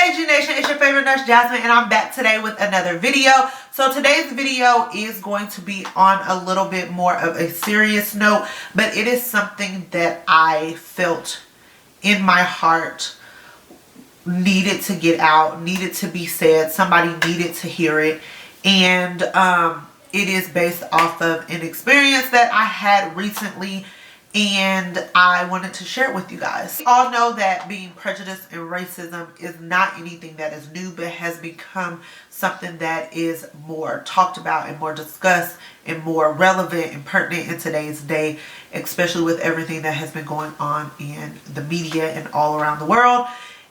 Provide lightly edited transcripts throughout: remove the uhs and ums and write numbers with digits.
Hey G Nation, it's your favorite nurse Jasmine, and I'm back today with another video. So today's video is going to be on a little bit more of a serious note, but it is something that I felt in my heart needed to get out, needed to be said. Somebody needed to hear it, and it is based off of an experience that I had recently, and I wanted to share it with you guys. We all know that being prejudiced and racism is not anything that is new, but has become something that is more talked about and more discussed and more relevant and pertinent in today's day, especially with everything that has been going on in the media and all around the world.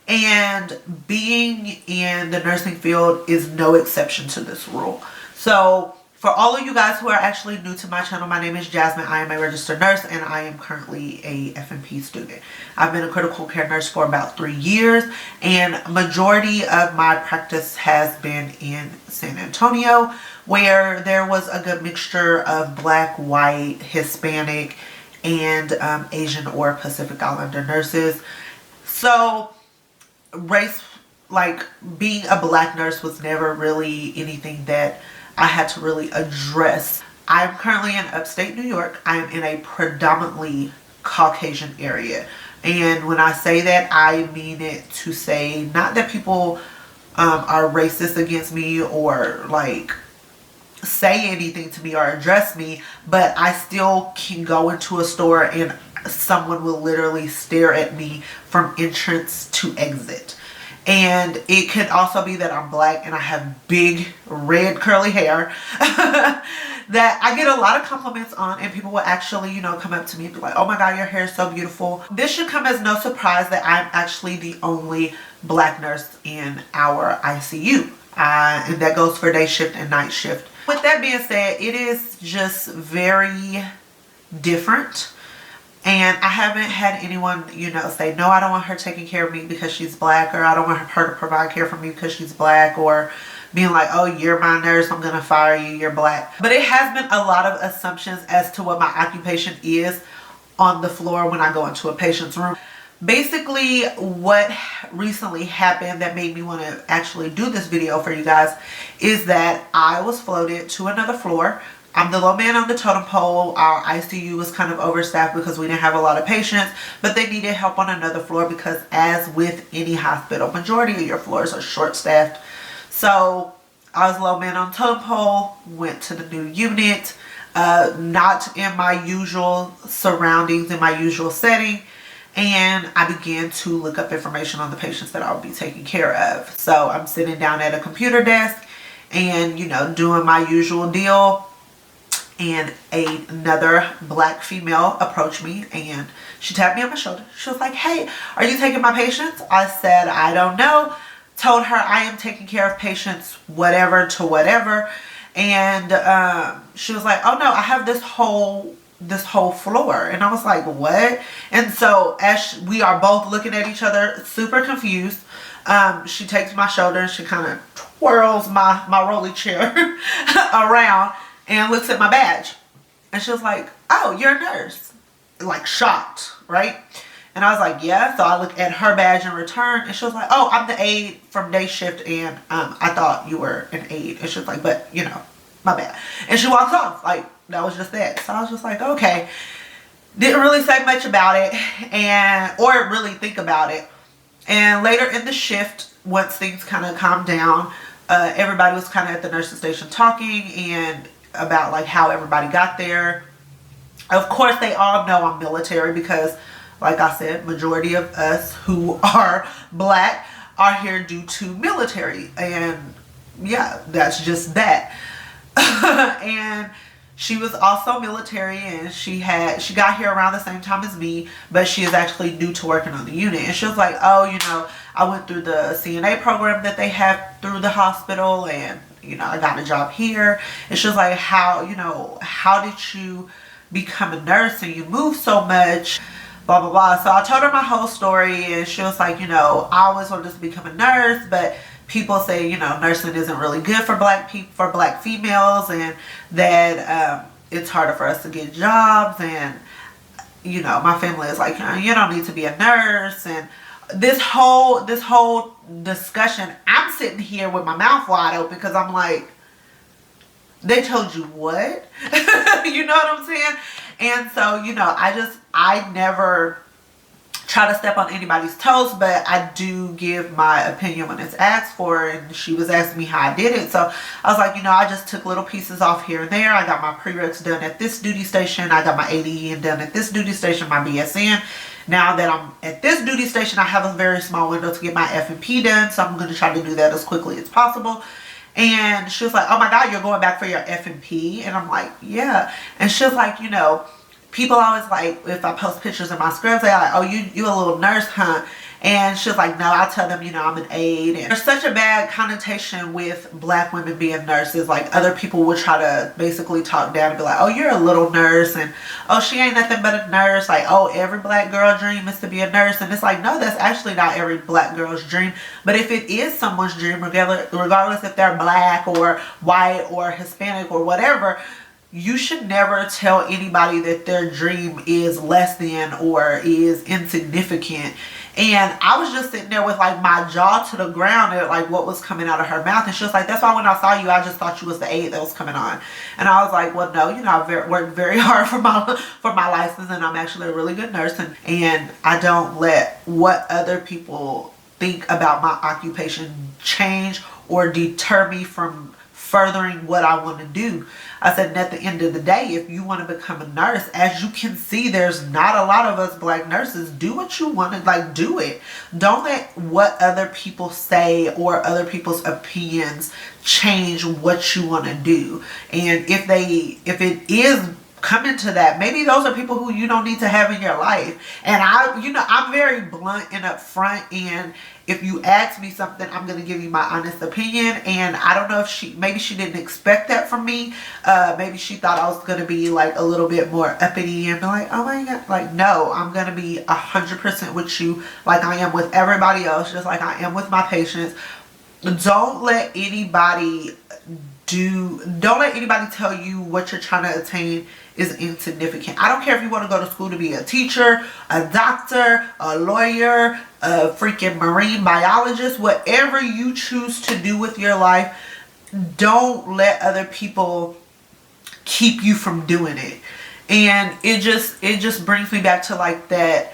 And being in the nursing field is no exception to this rule. So for all of you guys who are actually new to my channel, my name is Jasmine. I am a registered nurse, and I am currently a FNP student. I've been a critical care nurse for about 3 years, and majority of my practice has been in San Antonio, where there was a good mixture of Black, white, Hispanic, and Asian or Pacific Islander nurses. So race, like being a Black nurse, was never really anything that I had to really address. I'm currently in upstate New York. I am in a predominantly Caucasian area. And when I say that, I mean it to say not that people are racist against me or like say anything to me or address me, but I still can go into a store and someone will literally stare at me from entrance to exit. And it could also be that I'm Black and I have big red curly hair that I get a lot of compliments on, and people will actually, you know, come up to me and be like, oh my God, your hair is so beautiful. This should come as no surprise that I'm actually the only Black nurse in our ICU. And that goes for day shift and night shift. With that being said, it is just very different. And I haven't had anyone, you know, say, no, I don't want her taking care of me because she's Black, or I don't want her to provide care for me because she's Black, or being like, oh, you're my nurse, I'm going to fire you, you're Black. But it has been a lot of assumptions as to what my occupation is on the floor when I go into a patient's room. Basically, what recently happened that made me want to actually do this video for you guys is that I was floated to another floor. I'm the low man on the totem pole. Our ICU was kind of overstaffed because we didn't have a lot of patients, but they needed help on another floor because, as with any hospital, majority of your floors are short-staffed. So I was low man on the totem pole, went to the new unit, not in my usual surroundings, in my usual setting, and I began to look up information on the patients that I'll be taking care of. So I'm sitting down at a computer desk and, you know, doing my usual deal. And another Black female approached me and she tapped me on my shoulder. She was like, hey, are you taking my patients? I said, I don't know. Told her I am taking care of patients, whatever to whatever. And she was like, oh no, I have this whole floor. And I was like, what? And so as we are both looking at each other, super confused, she takes my shoulder and she kind of twirls my rolly chair around and looks at my badge. And she was like, oh, you're a nurse. Like shocked, right? And I was like, yeah. So I look at her badge in return and she was like, oh, I'm the aide from day shift, and I thought you were an aide. And she was like, but you know, my bad. And she walks off. Like, that was just that. So I was just like, okay. Didn't really say much about it or really think about it. And later in the shift, once things kind of calmed down, everybody was kind of at the nursing station talking and about like how everybody got there. Of course, they all know I'm military because, like I said, majority of us who are Black are here due to military. And yeah, that's just that. And she was also military, and she got here around the same time as me, but she is actually new to working on the unit. And she was like, oh, you know, I went through the CNA program that they have through the hospital, and you know, I got a job here. And she was like, how did you become a nurse and you move so much, blah blah blah. So I told her my whole story, and she was like, you know, I always wanted to become a nurse, but people say, you know, nursing isn't really good for Black people, for Black females, and that it's harder for us to get jobs. And you know, my family is like, you don't need to be a nurse, and this whole discussion, I'm sitting here with my mouth wide open because I'm like, they told you what? You know what I'm saying? And so, I never try to step on anybody's toes, but I do give my opinion when it's asked for. And she was asking me how I did it, so I was like, I just took little pieces off here and there. I got my prereqs done at this duty station, I got my ADN done at this duty station, my BSN. Now that I'm at this duty station, I have a very small window to get my FNP done, so I'm going to try to do that as quickly as possible. And she was like, oh my God, you're going back for your FNP? And I'm like, yeah. And she was like, people always like, if I post pictures of my scrubs, they're like, oh, you a little nurse, huh? And she was like, no, I tell them, I'm an aide. And there's such a bad connotation with Black women being nurses. Like, other people would try to basically talk down and be like, oh, you're a little nurse, and oh, she ain't nothing but a nurse. Like, oh, every Black girl dream is to be a nurse. And it's like, no, that's actually not every Black girl's dream. But if it is someone's dream, regardless if they're Black or white or Hispanic or whatever, you should never tell anybody that their dream is less than or is insignificant. And I was just sitting there with like my jaw to the ground at like what was coming out of her mouth. And she was like, that's why when I saw you, I just thought you was the aide that was coming on. And I was like, well, no, I've worked very hard for my license, and I'm actually a really good nurse. And I don't let what other people think about my occupation change or deter me from furthering what I want to do. I said, and at the end of the day, if you want to become a nurse, as you can see, there's not a lot of us Black nurses. Do what you want to, like, do it. Don't let what other people say or other people's opinions change what you want to do. And if it is coming to that, maybe those are people who you don't need to have in your life. And I'm very blunt and upfront, and if you ask me something, I'm going to give you my honest opinion. And I don't know if maybe she didn't expect that from me. Maybe she thought I was going to be like a little bit more uppity and be like, oh my God, like, no, I'm going to be 100% with you like I am with everybody else, just like I am with my patients. Don't let anybody tell you what you're trying to attain is insignificant. I don't care if you want to go to school to be a teacher, a doctor, a lawyer, a freaking marine biologist, whatever you choose to do with your life. Don't let other people keep you from doing it. And it just brings me back to like that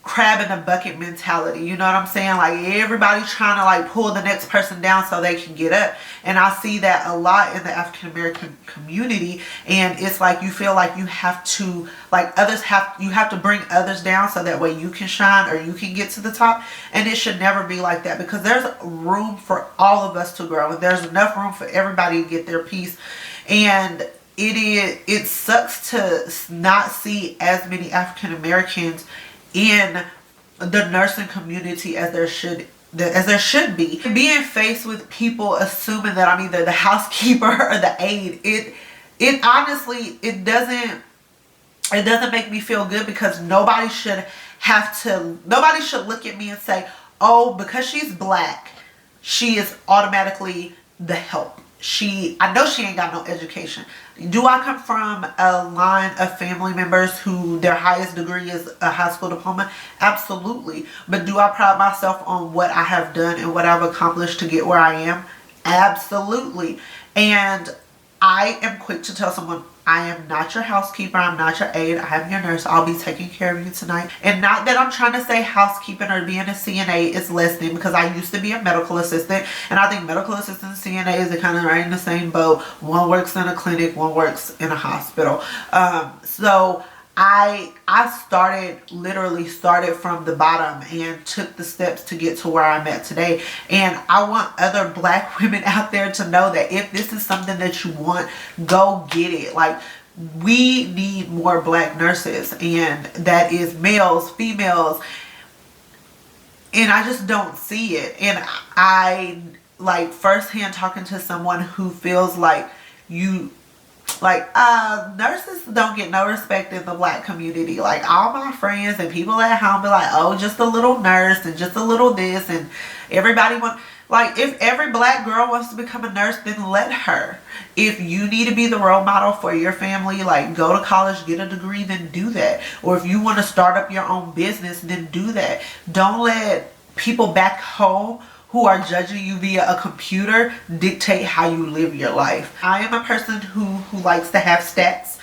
crab in a bucket mentality. You know what I'm saying? Like, everybody's trying to like pull the next person down so they can get up. And I see that a lot in the African American community. And it's like you feel like you have to, like, you have to bring others down so that way you can shine or you can get to the top. And it should never be like that, because there's room for all of us to grow, and there's enough room for everybody to get their piece. And it sucks to not see as many African Americans in the nursing community as there should be. Being faced with people assuming that I'm either the housekeeper or the aide, it honestly, it doesn't make me feel good, because nobody should look at me and say, oh, because she's Black, she is automatically the help. I know she ain't got no education. Do I come from a line of family members who their highest degree is a high school diploma? Absolutely. But do I pride myself on what I have done and what I've accomplished to get where I am? Absolutely. And I am quick to tell someone, I am not your housekeeper, I'm not your aide, I am your nurse, I'll be taking care of you tonight. And not that I'm trying to say housekeeping or being a CNA is less than, because I used to be a medical assistant, and I think medical assistants and CNAs are kind of right in the same boat. One works in a clinic, one works in a hospital. So I literally started from the bottom and took the steps to get to where I'm at today. And I want other Black women out there to know that if this is something that you want, go get it. Like, we need more Black nurses, and that is males, females, and I just don't see it. And I, like, firsthand talking to someone who feels like nurses don't get no respect in the Black community. Like, all my friends and people at home be like, oh, just a little nurse and just a little this, and everybody Like, if every black girl wants to become a nurse, then let her. If you need to be the role model for your family, like go to college, get a degree, then do that. Or if you want to start up your own business, then do that. Don't let people back home who are judging you via a computer dictate how you live your life. I am a person who likes to have stats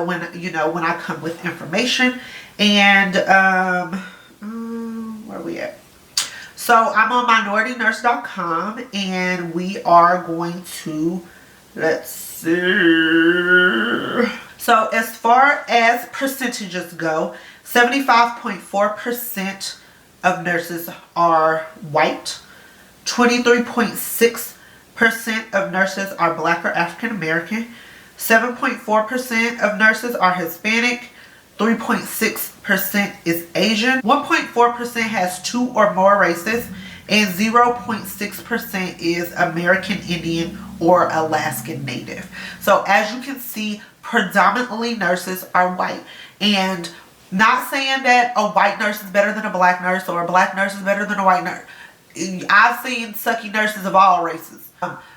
when I come with information. And where are we at? So I'm on minoritynurse.com, and we are going to, let's see. So as far as percentages go, 75.4% of nurses are white. 23.6% of nurses are black or African American. 7.4% of nurses are Hispanic. 3.6% is Asian. 1.4% has 2 or more races, and 0.6% is American Indian or Alaskan Native. So as you can see, predominantly nurses are white. And not saying that a white nurse is better than a black nurse or a black nurse is better than a white nurse. I've seen sucky nurses of all races.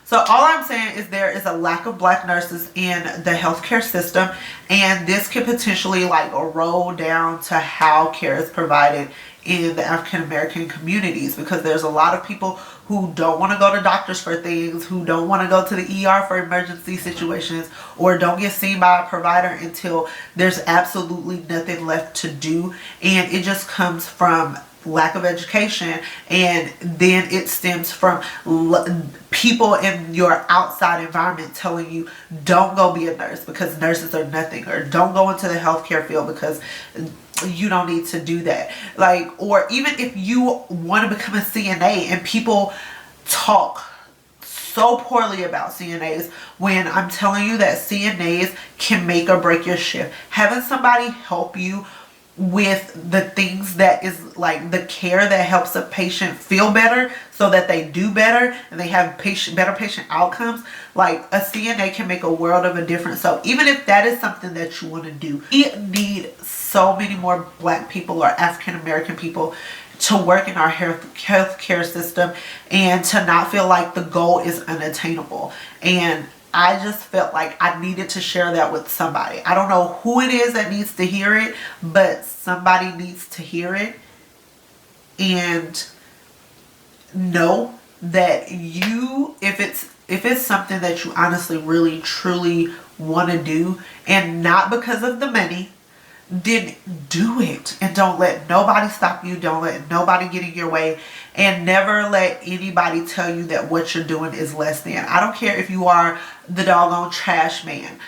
So all I'm saying is there is a lack of black nurses in the healthcare system, and this could potentially like roll down to how care is provided in the African American communities, because there's a lot of people who don't want to go to doctors for things, who don't want to go to the ER for emergency situations, or don't get seen by a provider until there's absolutely nothing left to do. And it just comes from lack of education, and then it stems from people in your outside environment telling you don't go be a nurse because nurses are nothing, or don't go into the healthcare field because you don't need to do that. Like, or even if you want to become a CNA, and people talk so poorly about CNAs, when I'm telling you that CNAs can make or break your shift. Having somebody help you with the things that is like the care that helps a patient feel better so that they do better and they have better patient outcomes, like a CNA can make a world of a difference. So even if that is something that you want to do, we need so many more black people or African American people to work in our healthcare system, and to not feel like the goal is unattainable. And I just felt like I needed to share that with somebody. I don't know who it is that needs to hear it, but somebody needs to hear it. And know that if it's something that you honestly really truly want to do, and not because of the money, then do it. And don't let nobody stop you. Don't let nobody get in your way. And never let anybody tell you that what you're doing is less than. I don't care if you are the doggone trash man.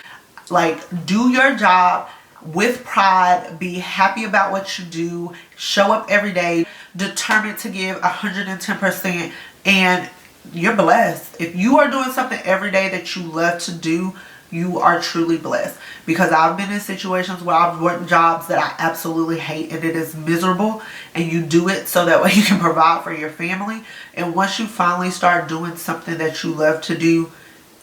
Like, do your job with pride. Be happy about what you do. Show up every day. Determined to give 110%. And you're blessed. If you are doing something every day that you love to do, you are truly blessed. Because I've been in situations where I've worked jobs that I absolutely hate, and it is miserable, and you do it so that way you can provide for your family. And once you finally start doing something that you love to do,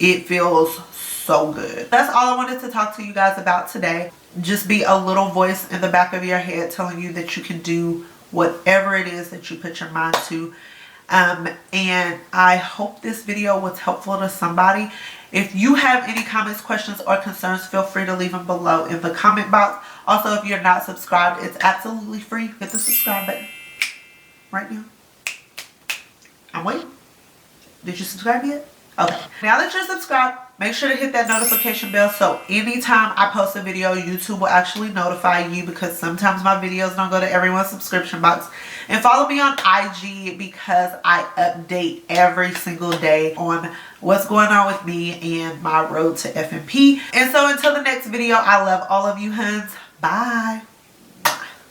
it feels so good. That's all I wanted to talk to you guys about today. Just be a little voice in the back of your head telling you that you can do whatever it is that you put your mind to. And I hope this video was helpful to somebody. If you have any comments, questions, or concerns, feel free to leave them below in the comment box. Also, if you're not subscribed, it's absolutely free. Hit the subscribe button right now. I'm waiting. Did you subscribe yet? Okay. Now that you're subscribed, make sure to hit that notification bell so anytime I post a video, YouTube will actually notify you, because sometimes my videos don't go to everyone's subscription box. And follow me on IG, because I update every single day on what's going on with me and my road to FNP. And so until the next video, I love all of you, huns. Bye.